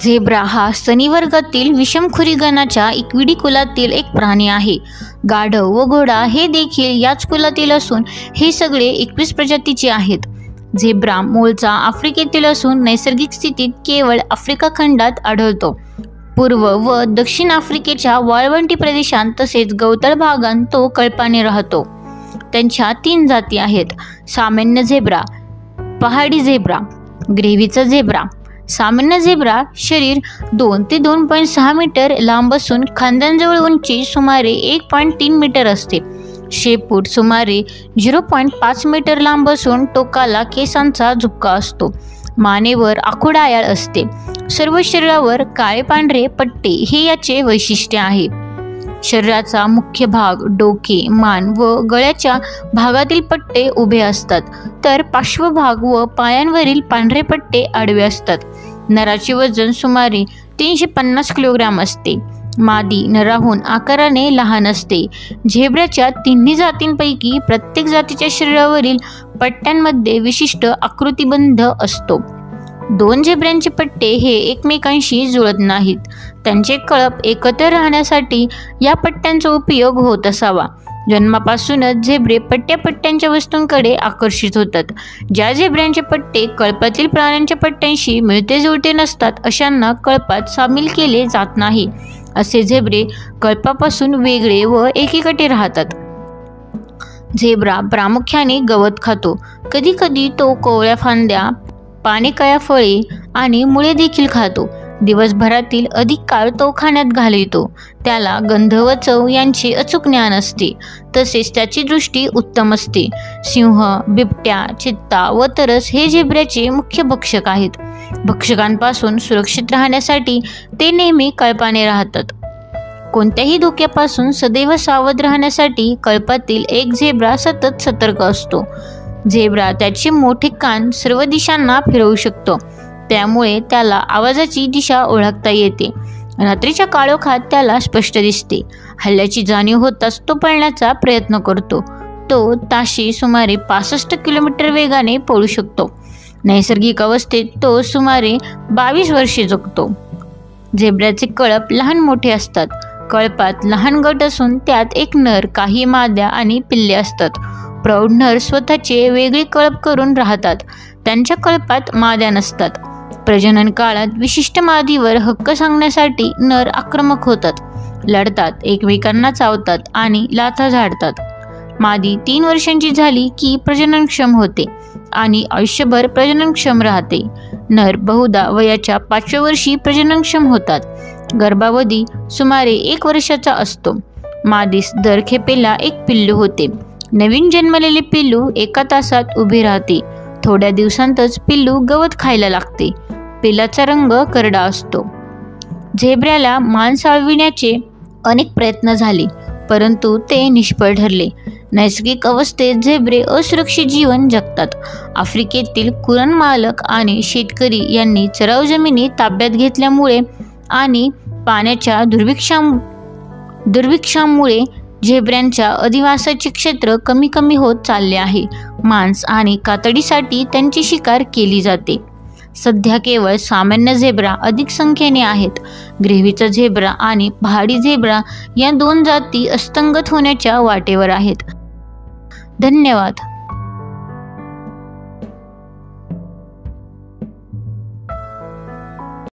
Zebra हा सनी वर्गातील विषमखुरी गणाच्या इक्विडी कुलातील एक प्राणी आहे. गाढव व घोडा हे देखील याच कुलातील असून हे सगळे 21 प्रजातीचे आहेत. झेब्रा मूळचा आफ्रिकेतील असून नैसर्गिक स्थितीत केवळ आफ्रिका खंडात आढळतो. पूर्व व दक्षिण आफ्रिकेच्या वाळवंटी प्रदेशांत तसेच गवताळ भागांत तो कळपाने राहतो. त्यांच्या 3 जाती आहेत: सामान्य झेब्रा, पहाडी झेब्रा, ग्रेव्हीचा झेब्रा. सामान्य झेब्रा शरीर 2 ते 2.6 मीटर लांब असून खांद्यांजवळ उंची सुमारे 1.3 मीटर असते. शेपूट सुमारे 0.5 मीटर लांब असून टोकाला केसांचा झुपका असतो. मानेवर आखूडायाळ असते. सर्व शरीरावर काळे पांढरे पट्टे हे याचे वैशिष्ट्य आहे. शरीराचा मुख्य भाग, डोके, मान व गळ्याच्या भागातील पट्टे उभे असतात, तर पार्श्वभाग व पायांवरील पांढरे पट्टे आडवे असतात. नराचे वजन सुमारे 350 किलोग्राम असते. मादी नराहून आकाराने लहान असते. झेब्राच्या 3 जातींपैकी प्रत्येक जातीच्या शरीरावरील पट्ट्यांमध्ये विशिष्ट आकृतिबंध असतो. 2 झेब्रांचे पट्टे हे एकमेकांशी जुळत नाहीत. त्यांचे कळप एकत्र राहण्यासाठी या पट्ट्यांचा उपयोग होत असावा. जन्मापासूनच झेब्रे पट्ट्यांच्या वस्तूंकडे आकर्षित होतात. ज्या झेब्रांचे पट्टे कळपातील प्राण्यांच्या पट्ट्यांशी मिळते जुळते नसतात अशांना कळपात सामील केले जात नाही. असे झेब्रे कळपापासून वेगळे व एकीकडे राहतात. झेब्रा प्रामुख्याने गवत खातो. कधीकधी तो कोवळ्या फांद्या, पाने, कळ्या, फळे आणि मुळे देखील खातो. दिवसभरातील अधिक काळ तो खाण्यात घालवितो. त्याला गंध व चव यांचे अचूक ज्ञान असते. तसेच त्याची दृष्टी उत्तम असते. सिंह, बिबट्या, चित्ता व तरस हे झेब्राचे मुख्य भक्षक आहेत. भक्षकांपासून सुरक्षित राहण्यासाठी ते नेहमी कळपाने राहतात. कोणत्याही धोक्यापासून सदैव सावध राहण्यासाठी कळपातील एक झेब्रा सतत सतर्क असतो. झेब्रा त्याचे मोठे कान सर्व दिशांना फिरवू शकतो. त्यामुळे त्याला आवाजाची दिशा ओळखता येते. रात्रीच्या काळोखात त्याला स्पष्ट दिसते. हल्ल्याची जाणीव होताच तो पळण्याचा प्रयत्न करतो. तो ताशी सुमारे 65 किलोमीटर वेगाने पळू शकतो. नैसर्गिक अवस्थेत तो सुमारे 22 वर्षे जगतो. झेब्राचे कळप लहान मोठे असतात. कळपात लहान गट असून त्यात एक नर, काही माद्या आणि पिल्ले असतात. प्रौढ नर स्वतःचे वेगळे कळप करून राहतात. त्यांच्या कळपात माद्या नसतात. प्रजनन काळात विशिष्ट मादीवर हक्क सांगण्यासाठी नर आक्रमक होतात, लढतात, एकमेकांना चावतात आणि लाथा झाडतात. मादी 3 वर्षांची झाली की प्रजननक्षम होते आणि आयुष्यभर प्रजननक्षम राहते. नर बहुधा वयाच्या 5व्या वर्षी प्रजननक्षम होतात. गर्भावधी सुमारे 1 वर्षाचा असतो. मादीस दर खेपेला एक पिल्लू होते. नवीन जन्मलेले पिल्लू 1 तासात उभे राहते. थोड्या दिवसांतच पिल्लू गवत खायला लागते. पिल्लाचा रंग करडा असतो. झेब्राला मांस आळविण्याचे अनेक प्रयत्न झाले, परंतु ते निष्फळ ठरले. नैसर्गिक अवस्थेत झेब्रे असुरक्षित जीवन जगतात. आफ्रिकेतील कुरण मालक आणि शेतकरी यांनी चराव जमिनी ताब्यात घेतल्यामुळे आणि पाण्याच्या दुर्भिक्षामुळे झेब्र्यांच्या अधिवासाचे क्षेत्र कमी होत चालले आहे. मांस आणि कातडीसाठी त्यांची शिकार केली जाते. सध्या केवळ सामान्य झेब्रा अधिक संख्येने आहेत. ग्रेव्हीचा झेब्रा आणि पहाडी झेब्रा या 2 जाती अस्तंगत होण्याच्या वाटेवर आहेत. धन्यवाद.